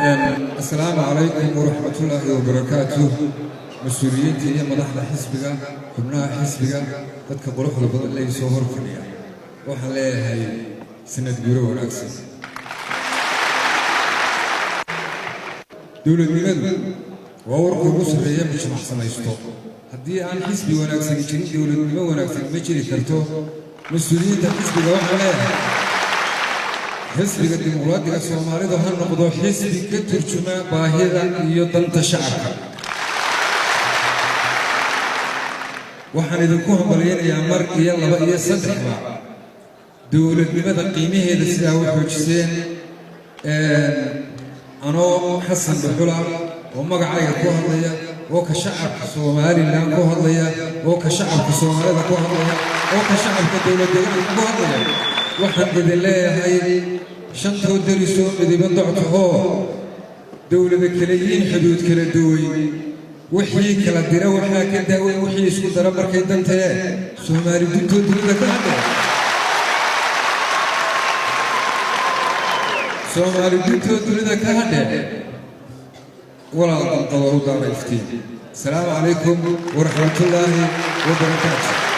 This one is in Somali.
السلام عليكم ورحمة الله وبركاته. مسؤولين يا مدحنا حسبك كنا حسبك dadka quruxda badan la soo hor fadhiya waxaan leeyahay sanad guuro wanaagsan dawladnimadu waa warka ugu sarreeya mujtamac samaysto haddii aan xisbi wanaagsan jirin dawladnimo wanaagsan ma jiri karto mas'uuliyiinta xisbiga waxaan leeyahay xisbiga dimuqraadiga Soomaalidu ha noqdo xisbi ka turjuma baahida iyo danta shacabka waxaan idinku hambalyeeyaa mar iyo laba iyo saddexba dawladnimada qiimaheeda sida ay xoojiseen anoo xasan dhuxula oo magacayga ku hadlaya oo ka shacabka Soomaaliland ku hadlaya oo ka shacabka Soomaalida ku hadlaya oo ka shacabka dawladda ku hadlaya waxaan idin leeyahay shantoo dariso midba docto dawladda kale yihiin xuduud kala duwan wixii kala dira waxa ka daaway wixii isku dara markay dantay Soomaali duntood dunida ka hadlay Soomaali duntood dunida ka hadlay walaal qadar u daaray iftiin. Assalamu alaykum wa rahmatullahi wa barakatuh.